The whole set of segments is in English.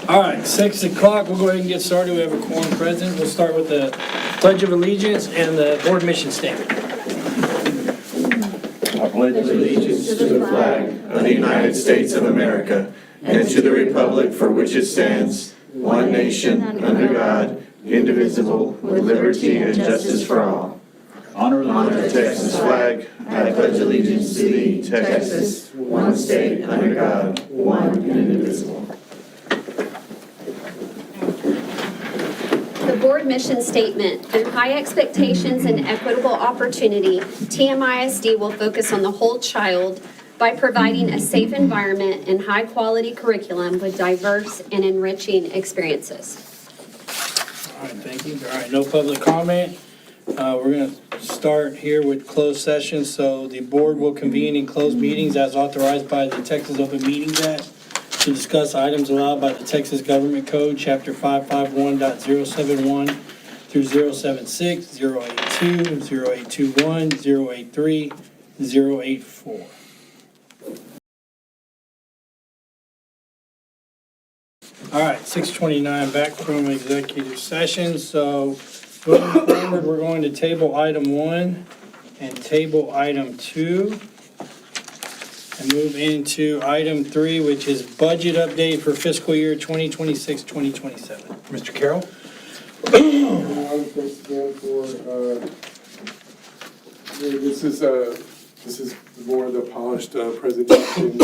All right, 6 o'clock, we'll go ahead and get started. We have a quorum present. We'll start with the Pledge of Allegiance and the board mission statement. I pledge allegiance to the flag of the United States of America and to the republic for which it stands, one nation, under God, indivisible, with liberty and justice for all. Honor the Texas flag. I pledge allegiance to thee, Texas, one state, under God, one and indivisible. The board mission statement. Through high expectations and equitable opportunity, TMISD will focus on the whole child by providing a safe environment and high-quality curriculum with diverse and enriching experiences. All right, thank you. All right, no public comment. We're going to start here with closed session. So the board will convene in closed meetings as authorized by the Texas Open Meetings Act to discuss items allowed by the Texas Government Code, Chapter 551.071 through 076, 082, 0821, 083, 084. All right, 6:29, back from executive session. So moving forward, we're going to table item 1 and table item 2. And move into item 3, which is budget update for fiscal year 2026-2027. Mr. Carroll? Thanks again for, this is more of the polished presentation.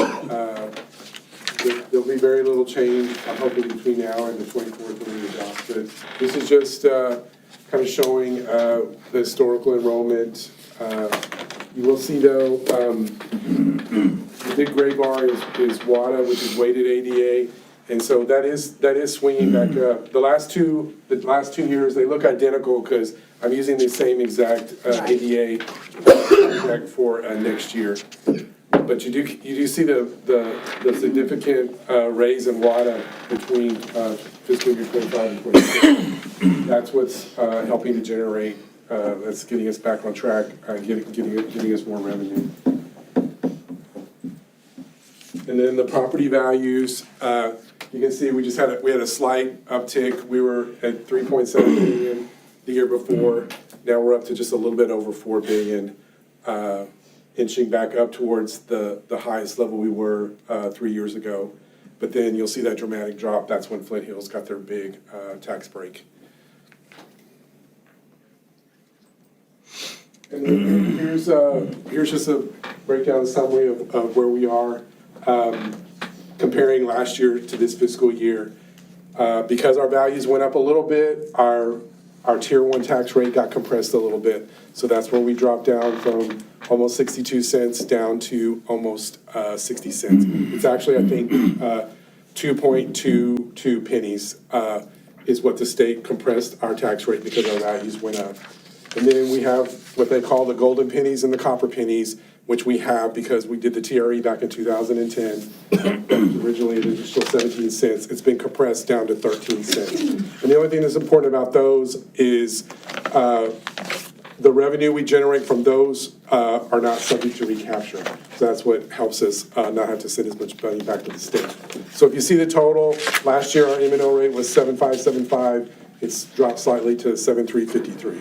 There'll be very little change, I'm hoping, between now and the 24th when we adopt it. This is just kind of showing the historical enrollment. You will see, though, the big gray bar is WADA, which is weighted ADA, and so that is swinging back up. The last two years, they look identical because I'm using the same exact ADA contract for next year. But you do see the significant raise in WADA between fiscal year 25 and 26. That's what's helping to generate. That's getting us back on track, getting us more revenue. And then the property values, you can see we had a slight uptick. We were at 3.7 billion the year before. Now we're up to just a little bit over 4 billion, inching back up towards the highest level we were 3 years ago. But then you'll see that dramatic drop. That's when Flint Hills got their big tax break. And then here's just a breakdown summary of where we are comparing last year to this fiscal year. Because our values went up a little bit, our tier 1 tax rate got compressed a little bit. So that's where we dropped down from almost 62 cents down to almost 60 cents. It's actually, I think, 2.22 pennies is what the state compressed our tax rate because our values went up. And then we have what they call the golden pennies and the copper pennies, which we have because we did the TRE back in 2010. Originally an additional 17 cents. It's been compressed down to 13 cents. And the only thing that's important about those is the revenue we generate from those are not subject to recapture. So that's what helps us not have to send as much money back to the state. So if you see the total, last year our M&O rate was 7.575. It's dropped slightly to 7.353.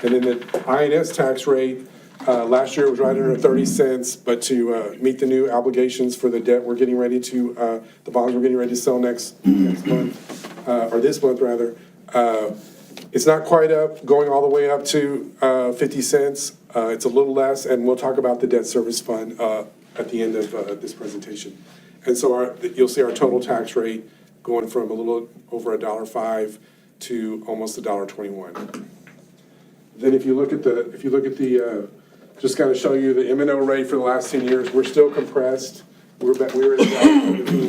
And then the INS tax rate, last year it was right under 30 cents, but to meet the new obligations for the debt we're getting ready to, the bonds we're getting ready to sell next month, or this month rather, it's not quite up, going all the way up to 50 cents. It's a little less, and we'll talk about the debt service fund at the end of this presentation. And so you'll see our total tax rate going from a little over $1.05 to almost $1.21. Then if you look at the, just kind of show you the M&O rate for the last 10 years, we're still compressed. We were at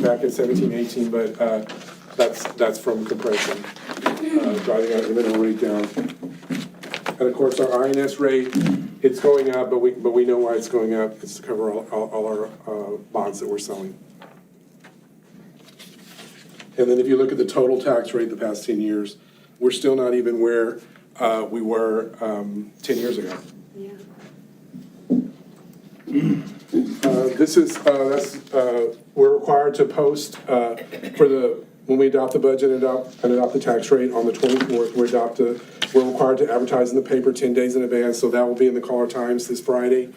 back in 17, 18, but that's from compression, driving our M&O rate down. And of course, our INS rate, it's going up, but we know why it's going up. It's to cover all our bonds that we're selling. And then if you look at the total tax rate the past 10 years, we're still not even where we were 10 years ago. Yeah. We're required to post for the when we adopt the budget and adopt the tax rate on the 24th, we're required to advertise in the paper 10 days in advance, so that will be in the Caller Times this Friday.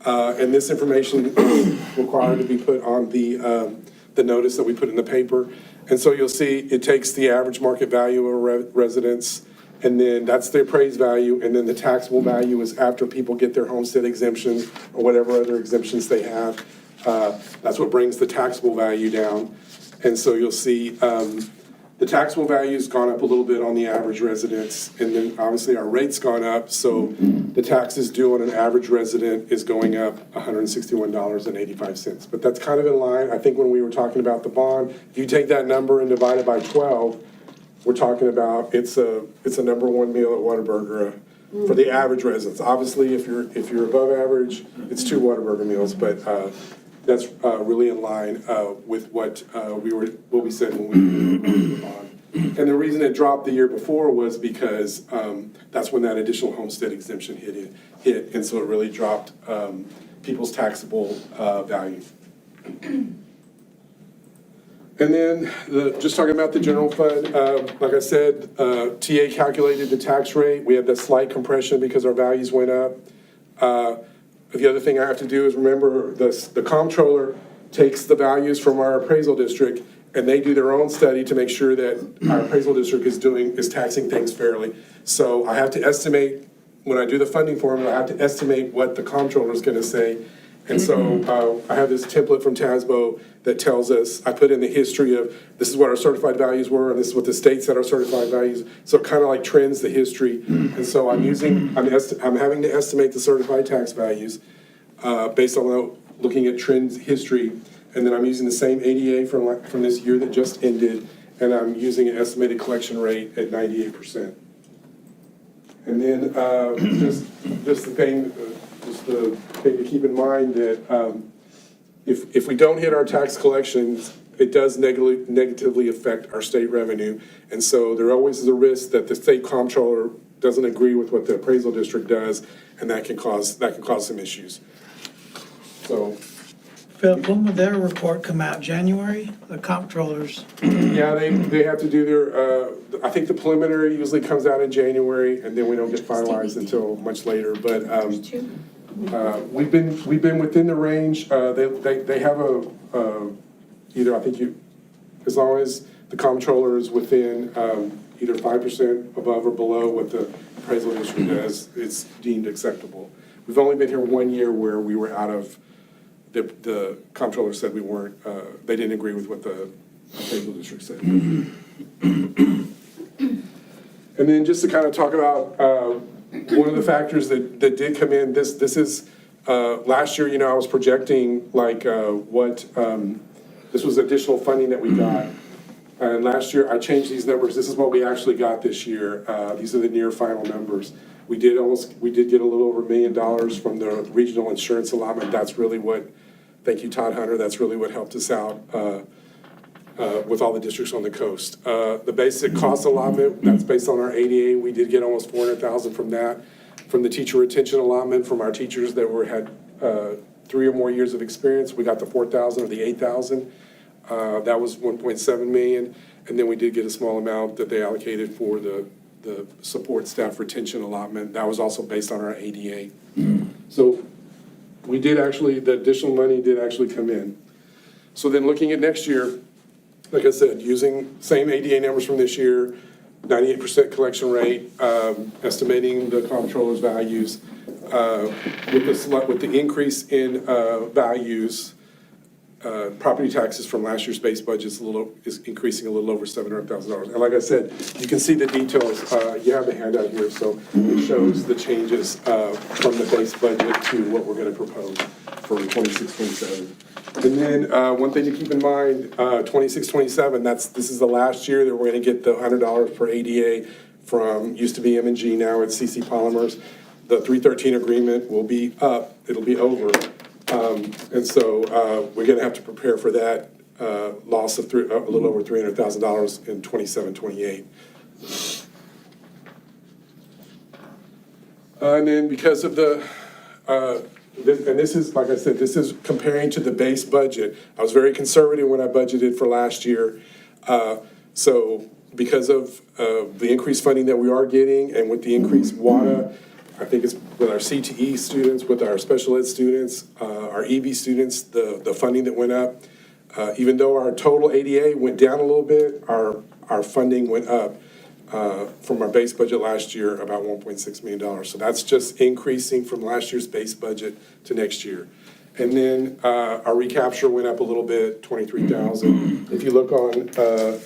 And this information is required to be put on the notice that we put in the paper. And so you'll see it takes the average market value of a residence, and then that's the appraised value, and then the taxable value is after people get their homestead exemptions or whatever other exemptions they have. That's what brings the taxable value down. And so you'll see the taxable value's gone up a little bit on the average residence, and then obviously our rate's gone up, so the taxes due on an average resident is going up $161.85. But that's kind of in line. I think when we were talking about the bond, if you take that number and divide it by 12, we're talking about it's a number one meal at Whataburger for the average residents. Obviously, if you're above average, it's 2 Whataburger meals, but that's really in line with what we said when we did the bond. And the reason it dropped the year before was because that's when that additional homestead exemption hit, and so it really dropped people's taxable value. And then, just talking about the general fund, like I said, TA calculated the tax rate. We had that slight compression because our values went up. The other thing I have to do is remember the comptroller takes the values from our appraisal district, and they do their own study to make sure that our appraisal district is taxing things fairly. So I have to estimate, when I do the funding formula, I have to estimate what the comptroller is gonna say. And so I have this template from TASBO that tells us, I put in the history of, this is what our certified values were, and this is what the state said our certified values. So it kind of like trends the history. And so I'm having to estimate the certified tax values based on looking at trends history. And then I'm using the same ADA from this year that just ended, and I'm using an estimated collection rate at 98%. And then just the thing to keep in mind that if we don't hit our tax collections, it does negatively affect our state revenue. And so there always is a risk that the state comptroller doesn't agree with what the appraisal district does, and that can cause some issues. So. Philip, when will their report come out? January? The comptrollers? Yeah, they have to do their, I think the preliminary usually comes out in January, and then we don't get finalized until much later. But we've been within the range. They have either, I think as long as the comptroller is within either 5% above or below what the appraisal district does, it's deemed acceptable. We've only been here 1 year where we were out of, the comptroller said we weren't, they didn't agree with what the appraisal district said. And then just to kind of talk about one of the factors that did come in, this is, last year, I was projecting like this was additional funding that we got. And last year, I changed these numbers. This is what we actually got this year. These are the near final numbers. We did get a little over $1 million from the regional insurance allotment. That's really what, thank you, Todd Hunter, that's really what helped us out with all the districts on the coast. The basic cost allotment, that's based on our ADA. We did get almost $400,000 from that. From the teacher retention allotment from our teachers that had 3 or more years of experience, we got the $4,000 or the $8,000. That was $1.7 million. And then we did get a small amount that they allocated for the support staff retention allotment. That was also based on our ADA. So we did actually, the additional money did actually come in. So then looking at next year, like I said, using same ADA numbers from this year, 98% collection rate, estimating the comptroller's values, with the increase in values, property taxes from last year's base budget is increasing a little over $700,000. And like I said, you can see the details. You have the handout here, so it shows the changes from the base budget to what we're going to propose for 26-27. And then one thing to keep in mind, 26-27, this is the last year that we're going to get the $100 per ADA from, used to be M&G, now it's CC Polymers. The 313 agreement will be up, it'll be over. And so we're going to have to prepare for that loss of a little over $300,000 in 27-28. And then because of this is, like I said, this is comparing to the base budget. I was very conservative when I budgeted for last year. So because of the increased funding that we are getting and with the increased WADA, I think it's with our CTE students, with our special ed students, our EB students, the funding that went up. Even though our total ADA went down a little bit, our funding went up from our base budget last year, about $1.6 million. So that's just increasing from last year's base budget to next year. And then our recapture went up a little bit, 23,000. If you look on, I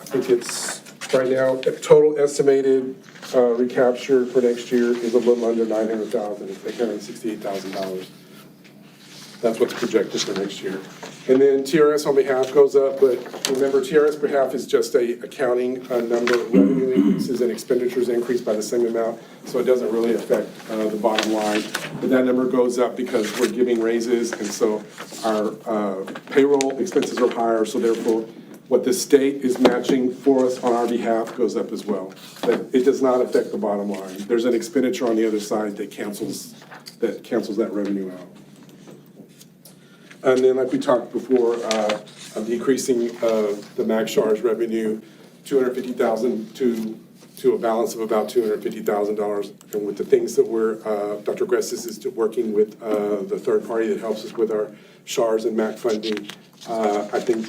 think it's right now, total estimated recapture for next year is a little under 900,000. It's $868,000. That's what's projected for next year. And then TRS on behalf goes up, but remember, TRS behalf is just a accounting number. Revenue increases and expenditures increase by the same amount, so it doesn't really affect the bottom line. But that number goes up because we're giving raises, and so our payroll expenses are higher, so therefore what the state is matching for us on our behalf goes up as well. But it does not affect the bottom line. There's an expenditure on the other side that cancels that revenue out. And then, like we talked before, I'm decreasing the MagSHARS revenue, $250,000 to a balance of about $250,000. And with the things that Dr. Gressis is working with the third party that helps us with our SHARS and MAC funding, I think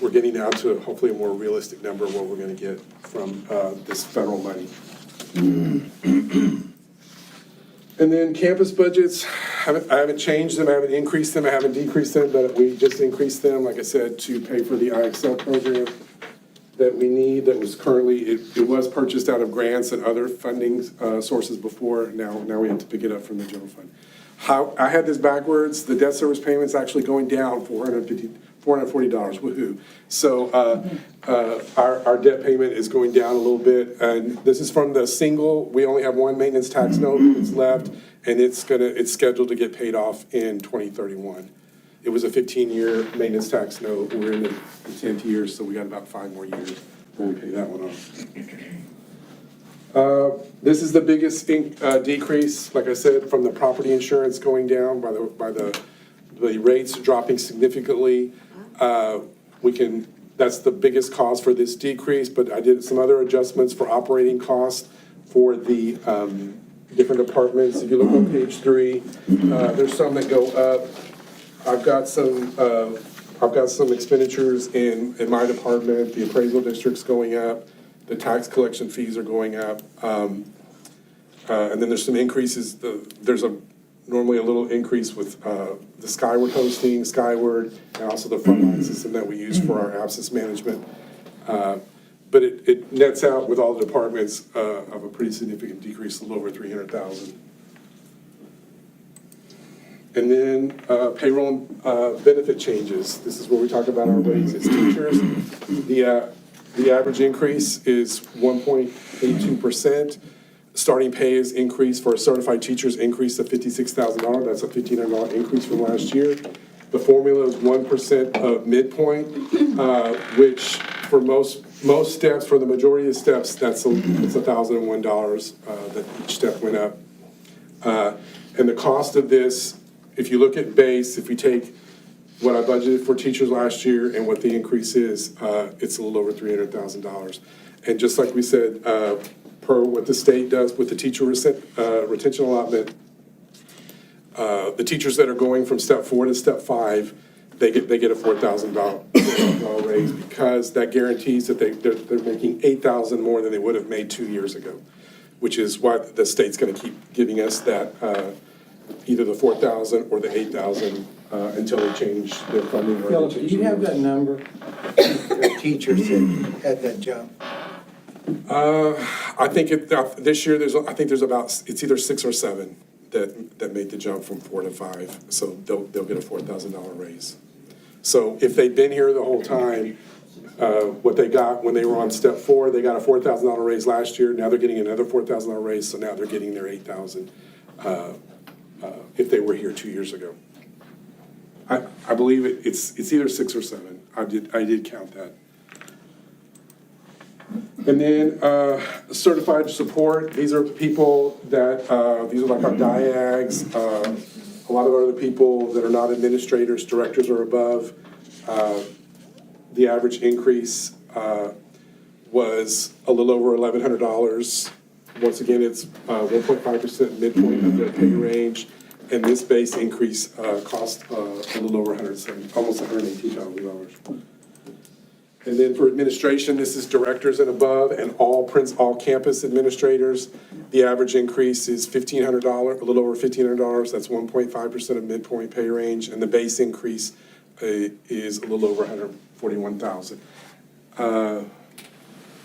we're getting down to hopefully a more realistic number of what we're going to get from this federal money. And then campus budgets, I haven't changed them, I haven't increased them, I haven't decreased them, but we just increased them, like I said, to pay for the IXL program that we need, that was currently, it was purchased out of grants and other funding sources before. Now we have to pick it up from the general fund. I had this backwards, the debt service payment's actually going down $440, woohoo. So our debt payment is going down a little bit, and this is from the single, we only have one maintenance tax note that's left, and it's scheduled to get paid off in 2031. It was a 15-year maintenance tax note, we're in the 10th year, so we got about 5 more years before we pay that one off. This is the biggest decrease, like I said, from the property insurance going down by the rates dropping significantly. That's the biggest cause for this decrease, but I did some other adjustments for operating costs for the different departments. If you look on page 3, there's some that go up. I've got some expenditures in my department. The appraisal district's going up. The tax collection fees are going up. And then there's some increases. There's normally a little increase with the Skyward hosting, Skyward, and also the frontline system that we use for our absence management. But it nets out with all the departments of a pretty significant decrease, a little over $300,000. And then payroll and benefit changes. This is where we talk about our raises. Teachers, the average increase is 1.82%. Starting pay is increased for certified teachers, increase to $56,000. That's a $1,500 increase from last year. The formula is 1% of midpoint, which for most steps, for the majority of steps, it's $1,001 that each step went up. And the cost of this, if you look at base, if we take what I budgeted for teachers last year and what the increase is, it's a little over $300,000. And just like we said, per what the state does with the teacher retention allotment, the teachers that are going from step 4 to step 5, they get a $4,000 raise because that guarantees that they're making $8,000 more than they would have made 2 years ago, which is why the state's going to keep giving us that either the $4,000 or the $8,000 until they change their funding. Philip, do you have that number? The teachers that had that jump? I think this year there's about, it's either 6 or 7 that made the jump from 4 to 5. So they'll get a $4,000 raise. So if they've been here the whole time, what they got when they were on step 4, they got a $4,000 raise last year. Now they're getting another $4,000 raise. So now they're getting their $8,000 if they were here 2 years ago. I believe it's either 6 or 7. I did count that. And then certified support, these are people that, these are like our diags, a lot of other people that are not administrators, directors or above. The average increase was a little over $1,100. Once again, it's 1.5% midpoint of the pay range, and this base increase cost a little over almost $118,000. And then for administration, this is directors and above, and all campus administrators. The average increase is $1,500, a little over $1,500. That's 1.5% of midpoint pay range, and the base increase is a little over $141,000.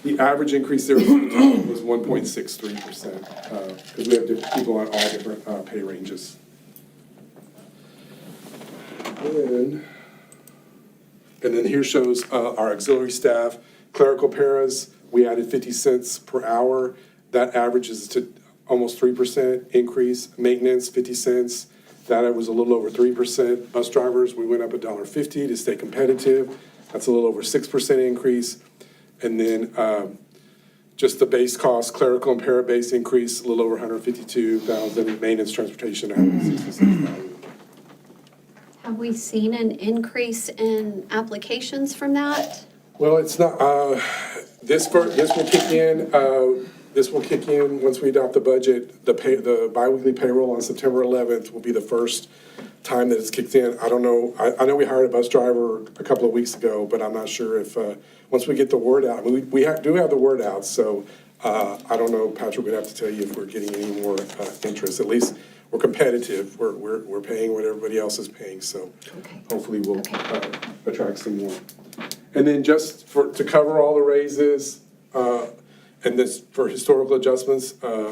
The average increase there was 1.63%, because we have different people on all different pay ranges. And then here shows our auxiliary staff. Clerical paras, we added 50 cents per hour. That averages to almost 3% increase. Maintenance, 50 cents. That was a little over 3%. Bus drivers, we went up $1.50 to stay competitive. That's a little over 6% increase. And then just the base cost, clerical and para base increase, a little over $152,000. Maintenance, transportation, $166,000. Have we seen an increase in applications from that? Well, it's not, this will kick in, once we adopt the budget. The biweekly payroll on September 11th will be the first time that it's kicked in. I don't know, I know we hired a bus driver a couple of weeks ago, but I'm not sure if, once we get the word out, we do have the word out, so I don't know, Patrick would have to tell you if we're getting any more interest. At least we're competitive, we're paying what everybody else is paying, so hopefully we'll attract some more. And then just to cover all the raises, and this for historical adjustments, I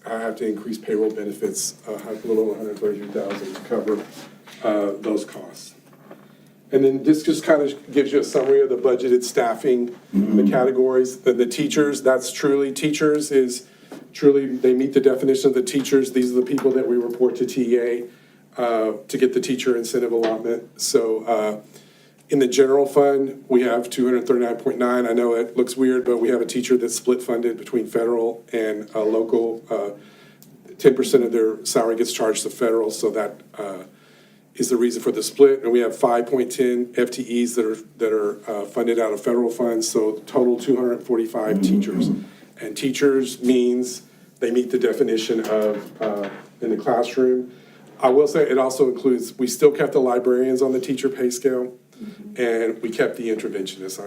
have to increase payroll benefits, a little over $133,000 to cover those costs. And then this just kind of gives you a summary of the budgeted staffing, the categories. The teachers, teachers is truly, they meet the definition of the teachers. These are the people that we report to TA to get the teacher incentive allotment. So in the general fund, we have 239.9. I know it looks weird, but we have a teacher that's split funded between federal and local. 10% of their salary gets charged to federal, so that is the reason for the split. And we have 5.10 FTEs that are funded out of federal funds, so total 245 teachers. And teachers means they meet the definition of in the classroom. I will say it also includes, we still kept the librarians on the teacher pay scale, and we kept the interventionists.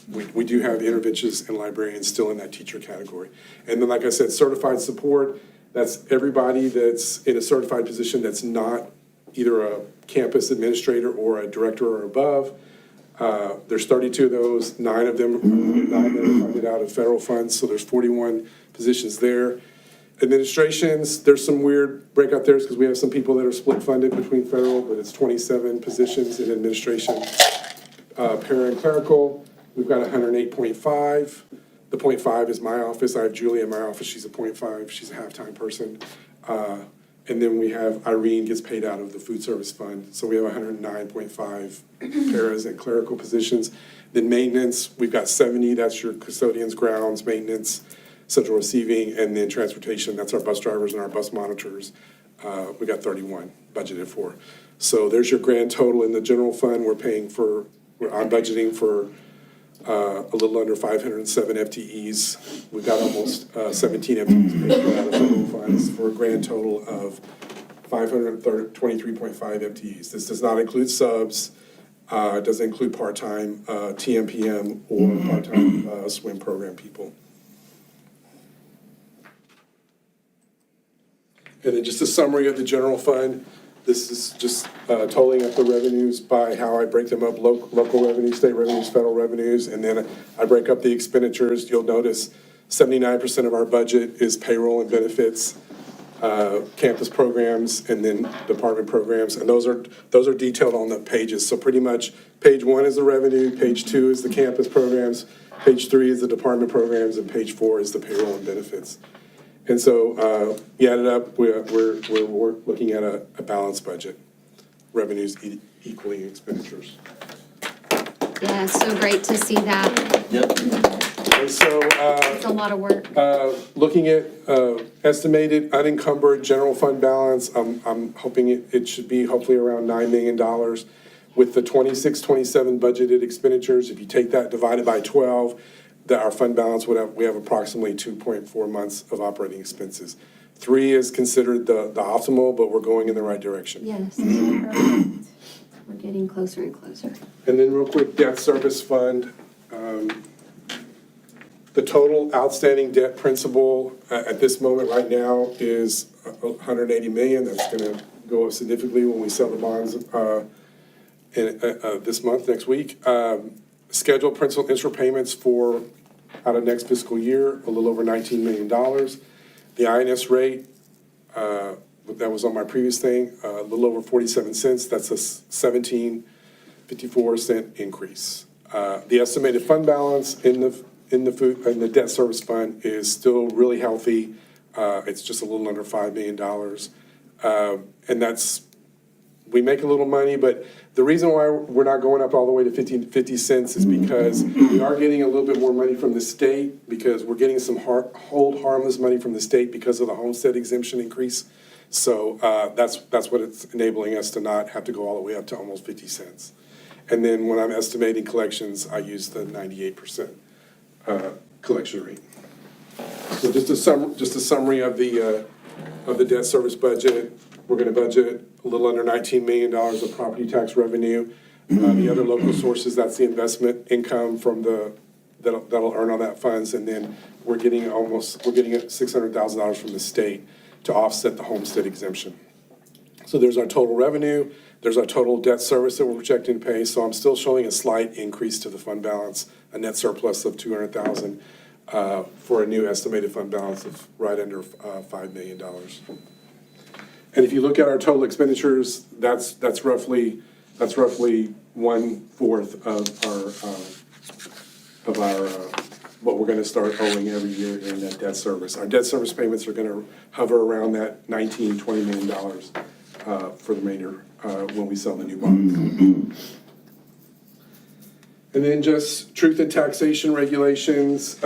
We do have the interventionists and librarians still in that teacher category. And then, like I said, certified support, that's everybody that's in a certified position that's not either a campus administrator or a director or above. There's 32 of those, 9 of them are funded out of federal funds, so there's 41 positions there. Administrations, there's some weird breakout there because we have some people that are split funded between federal, but it's 27 positions in administration. Para and clerical, we've got 108.5. The 0.5 is my office. I have Julie in my office. She's a 0.5. She's a half-time person. And then we have Irene gets paid out of the food service fund. So we have 109.5 paras and clerical positions. Then maintenance, we've got 70. That's your custodians, grounds, maintenance, central receiving, and then transportation. That's our bus drivers and our bus monitors. We got 31 budgeted for. So there's your grand total in the general fund. I'm budgeting for a little under 507 FTEs. We've got almost 17 FTEs paid out of federal funds for a grand total of 523.5 FTEs. This does not include subs. It doesn't include part-time TMPM or part-time swim program people. And then just a summary of the general fund. This is just totaling up the revenues by how I break them up, local revenues, state revenues, federal revenues, and then I break up the expenditures. You'll notice 79% of our budget is payroll and benefits, campus programs, and then department programs, and those are detailed on the pages. So pretty much page 1 is the revenue, page 2 is the campus programs, page 3 is the department programs, and page 4 is the payroll and benefits. And so you add it up, we're looking at a balanced budget, revenues equaling expenditures. Yeah, so great to see that. Yep. And so It's a lot of work. looking at estimated unencumbered general fund balance, I'm hoping it should be hopefully around $9 million. With the 26-27 budgeted expenditures, if you take that divided by 12, that our fund balance we have approximately 2.4 months of operating expenses. 3 is considered the optimal, but we're going in the right direction. Yes. Perfect. We're getting closer and closer. And then real quick, debt service fund. The total outstanding debt principal at this moment right now is $180 million. That's going to go up significantly when we sell the bonds this month, next week. Scheduled principal interest payments for out of next fiscal year, a little over $19 million. The INS rate, that was on my previous thing, a little over 47 cents. That's a 17.54 increase. The estimated fund balance in the debt service fund is still really healthy. It's just a little under $5 million. And we make a little money, but the reason why we're not going up all the way to 50 cents is because we are getting a little bit more money from the state, because we're getting some hold harmless money from the state because of the homestead exemption increase. So that's what it's enabling us to not have to go all the way up to almost 50 cents. And then when I'm estimating collections, I use the 98% collection rate. So just a summary of the debt service budget. We're going to budget a little under $19 million of property tax revenue. The other local sources, that's the investment income from that'll earn on that funds, and then we're getting $600,000 from the state to offset the homestead exemption. So there's our total revenue. There's our total debt service that we're projecting to pay. So I'm still showing a slight increase to the fund balance, a net surplus of $200,000 for a new estimated fund balance of right under $5 million. And if you look at our total expenditures, that's roughly 1/4 of our what we're going to start owing every year in that debt service. Our debt service payments are going to hover around that $19-20 million for the remainder when we sell the new bonds. And then just truth in taxation regulations.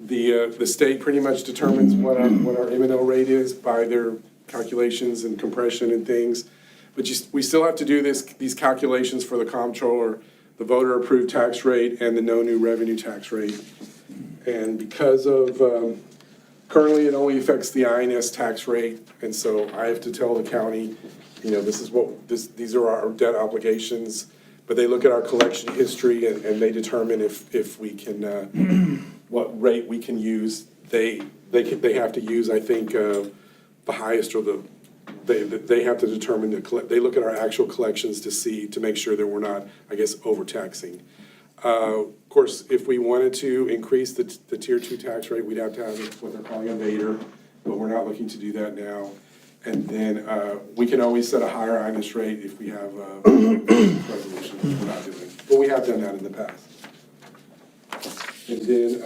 The state pretty much determines what our M&O rate is by their calculations and compression and things. But we still have to do these calculations for the comptroller, the voter-approved tax rate, and the no new revenue tax rate. And because of, currently it only affects the INS tax rate, and so I have to tell the county, these are our debt obligations, but they look at our collection history and they determine if we can, what rate we can use. They have to use, I think, the highest or they have to determine they look at our actual collections to make sure that we're not, I guess, overtaxing. Of course, if we wanted to increase the tier 2 tax rate, we'd have to have what they're calling a Vader, but we're not looking to do that now. And then we can always set a higher INS rate if we have a resolution, which we're not doing. But we have done that in the past. And then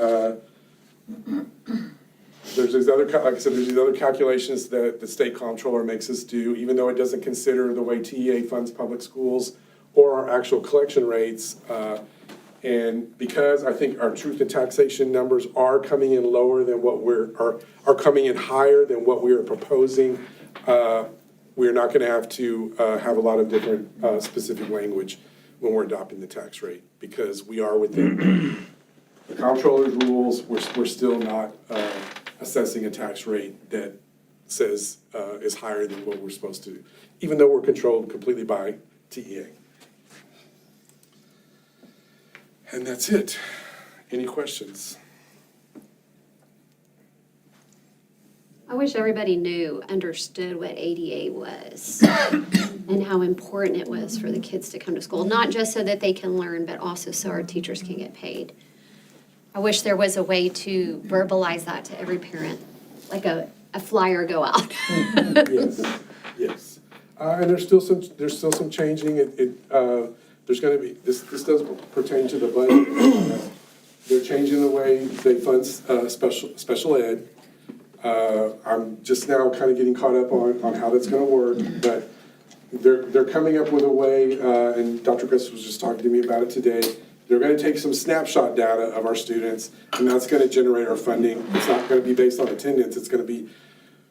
there's these other, like I said, there's these other calculations that the state comptroller makes us do, even though it doesn't consider the way TEA funds public schools or our actual collection rates. And because I think our truth in taxation numbers are coming in lower than what are coming in higher than what we are proposing, we're not going to have to have a lot of different specific language when we're adopting the tax rate, because we are within the comptroller's rules. We're still not assessing a tax rate that says is higher than what we're supposed to, even though we're controlled completely by TEA. And that's it. Any questions? I wish everybody understood what ADA was and how important it was for the kids to come to school, not just so that they can learn, but also so our teachers can get paid. I wish there was a way to verbalize that to every parent, like a flyer go out. Yes. And there's still some changing. There's going to be, this does pertain to the budget. They're changing the way they fund special ed. I'm just now kind of getting caught up on how that's going to work, but they're coming up with a way, and Dr. Chris was just talking to me about it today. They're going to take some snapshot data of our students, and that's going to generate our funding. It's not going to be based on attendance. It's going to be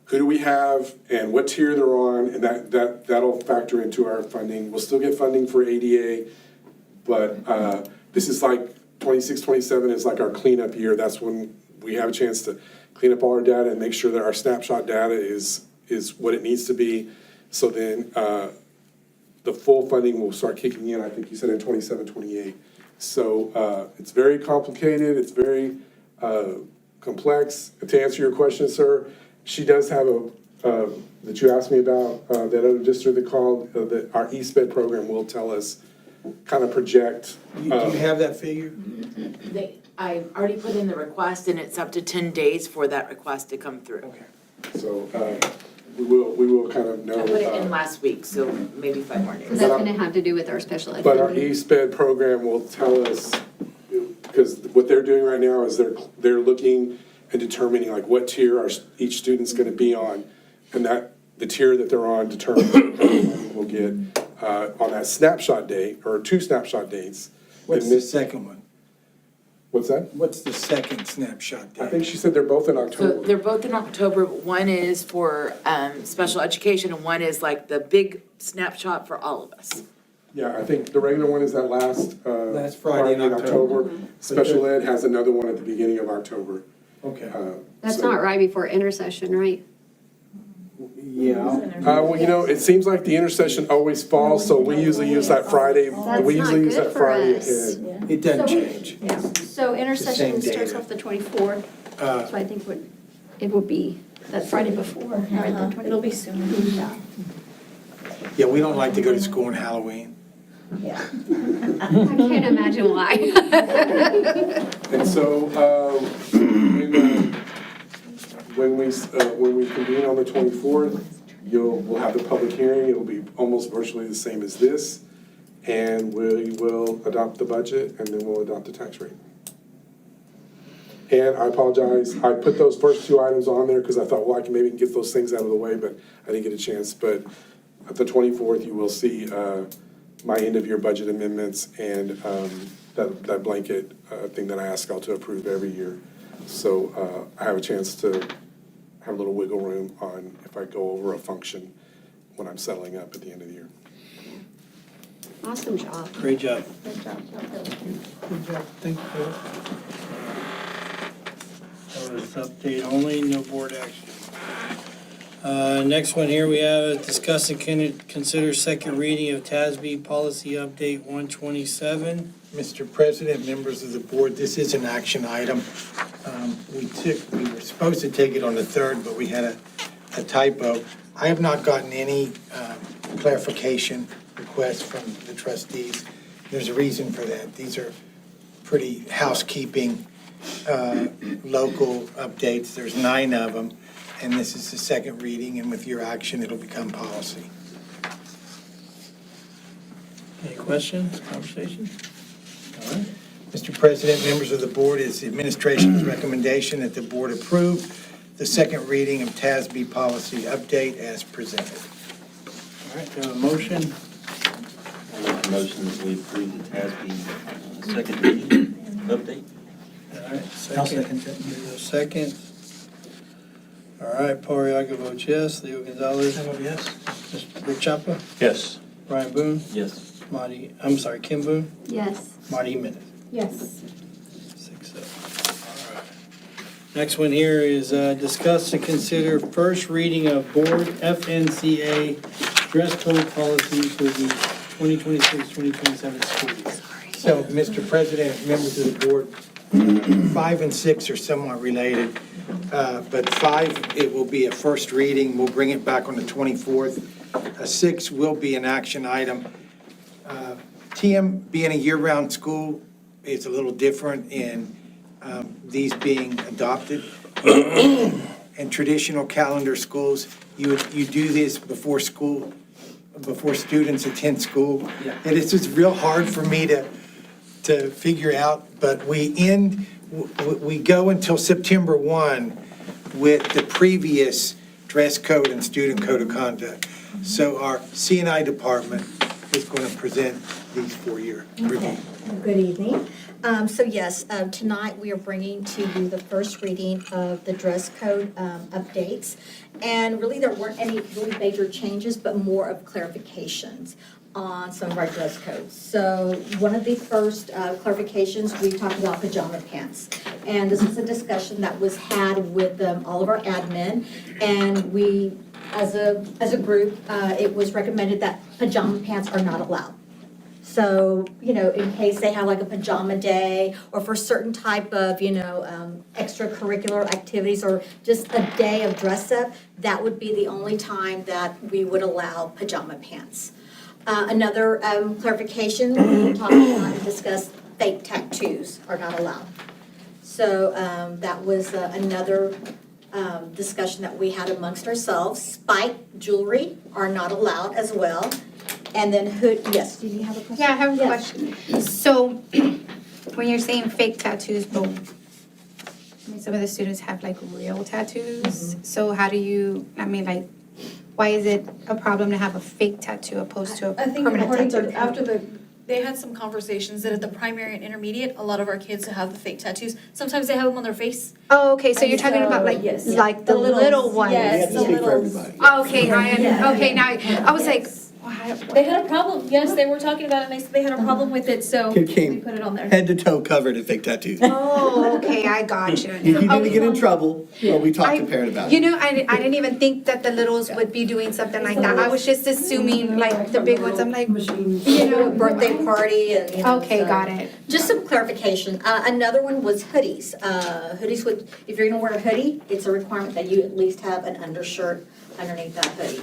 who do we have and what tier they're on, and that'll factor into our funding. We'll still get funding for ADA, but this is like 26, 27 is like our cleanup year. That's when we have a chance to clean up all our data and make sure that our snapshot data is what it needs to be. So then the full funding will start kicking in, I think you said in 27, 28. So it's very complicated, it's very complex. To answer your question, sir, she does have that you asked me about, that other district that called, that our East Bed program will tell us, kind of project. Do you have that figure? I already put in the request, and it's up to 10 days for that request to come through. Okay. So we will kind of know. I put it in last week, so maybe 5 more So days. that's gonna have to do with our special ed. But our funding. East Bed program will tell us, because what they're doing right now is they're looking and determining like what tier each student's gonna be on. And that, the tier that they're on determines what funding we'll get on that snapshot date, or 2 snapshot dates. What's And the this- second one? What's that? What's the second snapshot I date? think she said they're both in So October. they're both in October. One is for special education, and one is like the big snapshot for all of us. Yeah, I think the regular one is that last Last Friday in October. Special ed has another one at the beginning of October. Okay. That's So- not right before intercession, right? Yeah. Well, you know, it seems like the intercession always falls, so we usually use that Friday, That's we usually not use good that for Friday us. ahead. It doesn't change. Yeah, so intercession same starts data. off the 24th, so I think it would be that Friday before, right, the 24th. It'll be soon. Yeah, we don't like to go to school on Halloween. I can't imagine why. And so, when we convene on the 24th, we'll have the public hearing, it'll be almost virtually the same as this, and we will adopt the budget, and then we'll adopt the tax rate. And I apologize, I put those first 2 items on there because I thought, well, I can maybe get those things out of the way, but I didn't get a chance. But at the 24th, you will see my end-of-year budget amendments and that blanket thing that I ask y'all to approve every year. So I have a chance to have a little wiggle room on if I go over a function when I'm settling up at the end of the year. Awesome job. Great job. Good job. Thank you. That was update only, no board action. Next one here, we have discuss and consider second reading of TASB Policy Update 127. Mr. President, members of the board, this is an action item. We were supposed to take it on the 3rd, but we had a typo. I have not gotten any clarification requests from the trustees. There's a reason for that. These are pretty housekeeping, local updates. There's 9 of them, and this is the second reading, and with your action, it'll become policy. Any questions, conversation? All right. Mr. President, members of the board, it's the administration's recommendation that the board approve the second reading of TASB policy update as presented. All right, do you have a motion? I make a motion that we approve the TASB second reading update. All right, I'll second. second that. There's a second. All right, Paul Riaga votes yes, Leo Gonzalez. I vote yes. Mr. Rick Chapa, Yes. Brian Boone, Yes. Kim Boone, Yes. Marty Jimenez. Yes. 6-0. All right. Next one here is discuss and consider first reading of board FNCA dress code policy for the 2026-2027 school year. So, Mr. President, members of the board, 5 and 6 are somewhat related, but 5, it will be a first reading. We'll bring it back on the 24th. 6 will be an action item. TM being a year-round school is a little different in these being adopted. In traditional calendar schools, you do this before school, before students attend school. And it's just real hard for me to figure out, but we go until September 1 with the previous dress code and student code of conduct. So our C&I department is going to present these for your review. Good evening. So yes, tonight we are bringing to you the first reading of the dress code updates. And really there weren't any really major changes, but more of clarifications. on some of our dress codes. So one of the first clarifications, we talked about pajama pants. And this was a discussion that was had with all of our admin. And we, as a group, it was recommended that pajama pants are not allowed. So, in case they have like a pajama day or for certain type of, extracurricular activities or just a day of dress up, that would be the only time that we would allow pajama pants. Another clarification, we talked about and discussed fake tattoos are not allowed. So that was another discussion that we had amongst ourselves. Spike jewelry are not allowed as well. And then yes, do you have a question? Yeah, I have a Yes. question. So, when you're saying fake tattoos, but some of the students have like real tattoos. So how do you, why is it a problem to have a fake tattoo opposed to a I think permanent according tattoo? to, after they had some conversations that at the primary and intermediate, a lot of our kids who have the fake tattoos, sometimes they have them on their face. Oh, okay, so you're And talking about so, like, yes. like the The littles, little ones? yes, the littles. Okay, okay, now, I was like, Yes. They had a problem, yes, they were talking about it, and they said they had a problem with it, so Kid we came put it on there. head to toe covered in fake tattoos. oh, okay, I got you. You didn't get in trouble, but we talked to I- parent about You it. know, I didn't even think that the littles would be doing something like that. I was just assuming like the big ones, I'm like, Birthday party and, okay, so- got it. Just some clarification. Another one was hoodies. Hoodies would, if you're gonna wear a hoodie, it's a requirement that you at least have an undershirt underneath that hoodie.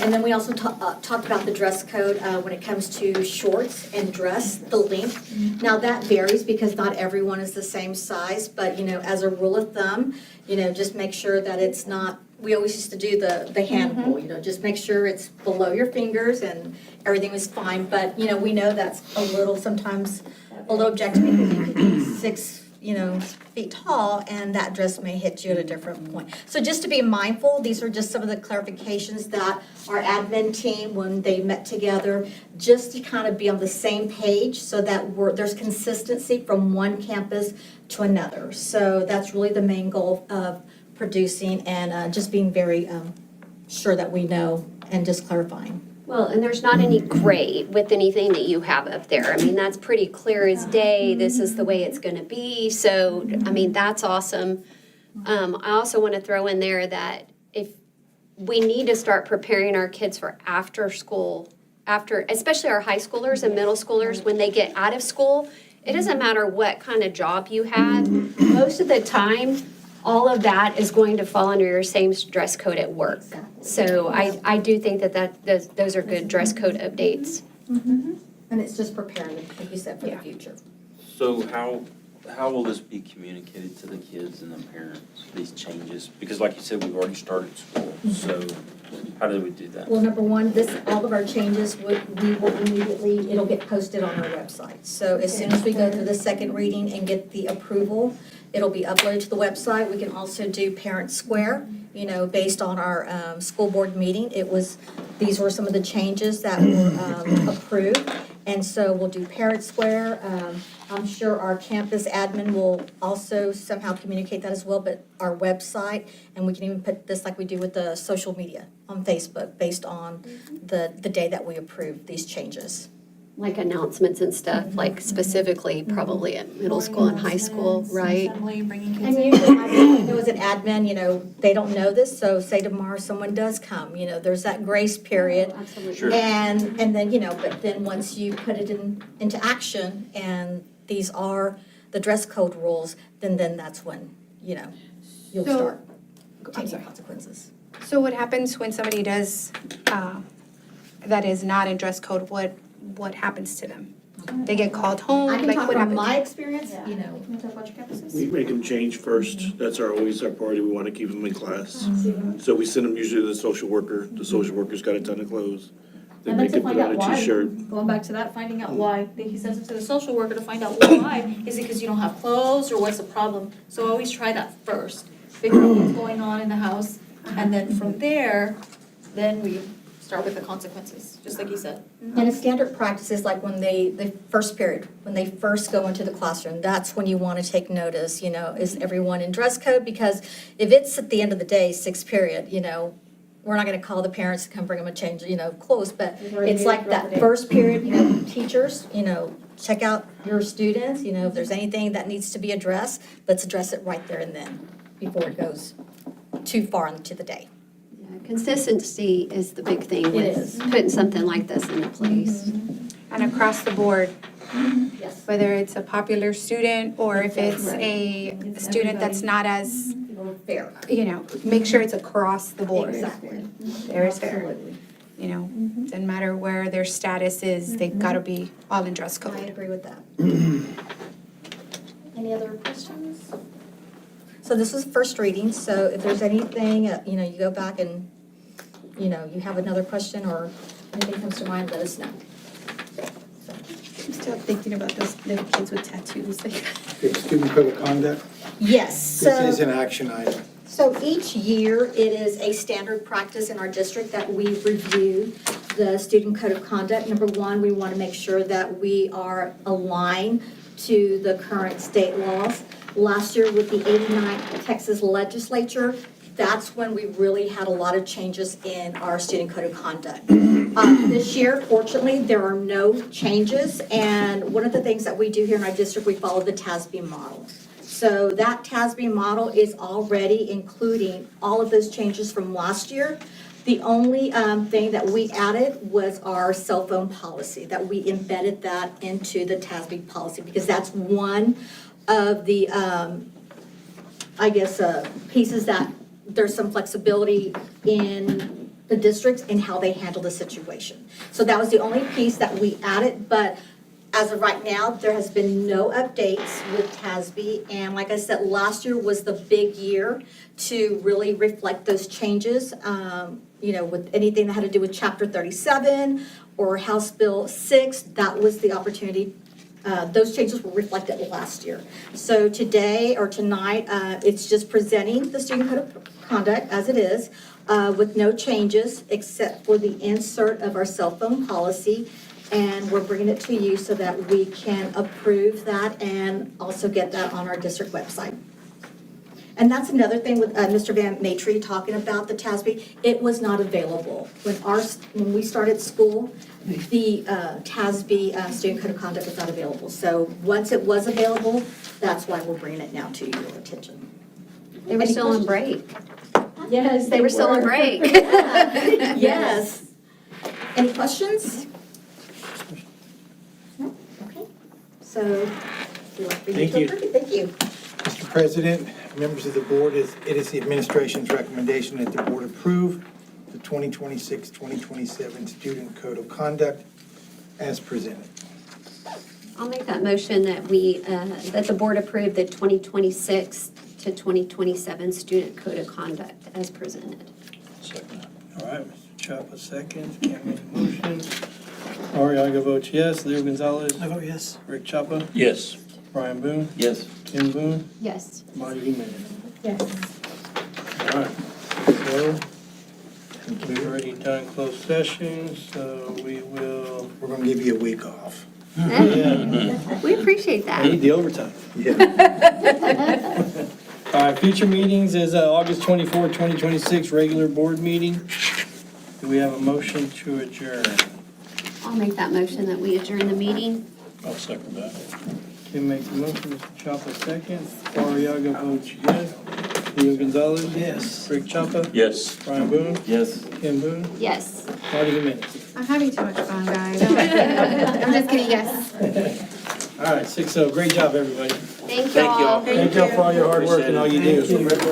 And then we also talked about the dress code when it comes to shorts and dress, the length. Now that varies because not everyone is the same size, but as a rule of thumb, just make sure that it's not, we always used to do the hand pull, just make sure it's below your fingers and everything was fine. But, we know that's sometimes a little objective, you could be 6 feet tall, and that dress may hit you at a different point. So just to be mindful, these are just some of the clarifications that our admin team, when they met together, just to kind of be on the same page so that there's consistency from one campus to another. So that's really the main goal of producing and just being very sure that we know and just clarifying. Well, and there's not any gray with anything that you have up there. I mean, that's pretty clear as day. This is the way it's gonna be. So, I mean, that's awesome. I also want to throw in there that if we need to start preparing our kids for after school, especially our high schoolers and middle schoolers, when they get out of school, it doesn't matter what kind of job you had. Most of the time, all of that is going to fall under your same dress code at work. So I do think that those are good dress code updates. And it's just preparing, like you said, for the Yeah. future. So how will this be communicated to the kids and the parents, these changes? Because like you said, we've already started school, so how do we do that? Well, number one, all of our changes, we will immediately, it'll get posted on our website. So as soon as we go through the second reading and get the approval, it'll be uploaded to the website. We can also do Parent Square, based on our school board meeting. These were some of the changes that were approved. And so we'll do Parent Square. I'm sure our campus admin will also somehow communicate that as well, but our website, and we can even put this like we do with the social media on Facebook based on the day that we approve these changes. Like announcements and stuff, like specifically probably at middle school and high school, right? Assembly, bringing kids And in. usually, I know as an admin, they don't know this, so say tomorrow someone does come, there's that grace period. Absolutely. Sure. And then, but then once you put it into action and these are the dress code rules, then that's when, you'll So- start I'm taking sorry. consequences. So what happens when somebody does, that is not in dress code, what happens to them? They get called home, I can like talk what from happens? my experience, Can you talk about your campuses? We make them change first. That's always our priority. We want to keep them in class. So we send them usually to the social worker. The social worker's got a ton of clothes. They And then make to them put find on out a why, t-shirt. going back to that, finding out why, he sends it to the social worker to find out why. Is it because you don't have clothes, or what's the problem? So always try that first, figure out what's going on in the house, and then from there, then we start with the consequences, just like you said. And a standard practice is like when the first period, when they first go into the classroom, that's when you want to take notice, is everyone in dress code? Because if it's at the end of the day, sixth period, we're not gonna call the parents to come bring them a change, clothes, but it's like that first period, teachers, check out your students, if there's anything that needs to be addressed, let's address it right there and then, before it goes too far into the day. Consistency is the big thing with is. putting something like this into place. And across the board, Yes. whether it's a popular student or if it's a student that's not as, Fair. make sure it's across the board. Exactly. Fair is fair. Absolutely. Doesn't matter where their status is, they've gotta be all in dress I code. agree with that. Any other questions? So this was first reading, so if there's anything, you go back and, you have another question or anything comes to mind, let us know. I'm still thinking about those little kids with tattoos. Okay, student code of conduct, Yes, this is so, an action item. so each year, it is a standard practice in our district that we review the student code of conduct. Number one, we want to make sure that we are aligned to the current state laws. Last year with the 89th Texas legislature, that's when we really had a lot of changes in our student code of conduct. This year, fortunately, there are no changes, and one of the things that we do here in our district, we follow the TASB model. So that TASB model is already including all of those changes from last year. The only thing that we added was our cell phone policy, that we embedded that into the TASB policy, because that's one of the, pieces that there's some flexibility in the districts in how they handle the situation. So that was the only piece that we added, but as of right now, there has been no updates with TASB. And like I said, last year was the big year to really reflect those changes, with anything that had to do with Chapter 37 or House Bill 6, that was the opportunity. Those changes were reflected last year. So today or tonight, it's just presenting the student code of conduct as it is, with no changes except for the insert of our cell phone policy. And we're bringing it to you so that we can approve that and also get that on our district website. And that's another thing with Mr. Van Matry talking about the TASB. It was not available. When we started school, the TASB student code of conduct was not available. So once it was available, that's why we're bringing it now to your attention. They were still on break. Yes, They were still on break. Yes. Any questions? No? Okay. So, Thank you. Thank you. Mr. President, members of the board, it is the administration's recommendation that the board approve the 2026-2027 Student Code of Conduct as presented. I'll make that motion that that the board approve the 2026 to 2027 Student Code of Conduct as presented. All right, Mr. Chapa seconds, can't make a motion. Ariaga votes yes. Leo Gonzalez. I vote yes. Rick Chapa. Yes. Brian Boone. Yes. Kim Boone. Yes. Marty Jimenez. Yes. All right, so we've already done closed session, so we will. We're going to give you a week off. Yeah, We appreciate I need that. the overtime. Yeah. All right, future meetings is August 24, 2026, regular board meeting. Do we have a motion to adjourn? I'll make that motion that we adjourn the meeting. I'll second that. Kim makes a motion, Mr. Chapa seconds. Ariaga votes yes. Leo Gonzalez. Yes. Rick Chapa. Yes. Brian Boone. Yes. Kim Boone. Yes. Marty Jimenez. I'm having too much fun, guys. I'm just kidding, yes. All right, 6-0. Great job, everybody. Thank Thank y'all. y'all. Thank y'all for all your hard work and all you do.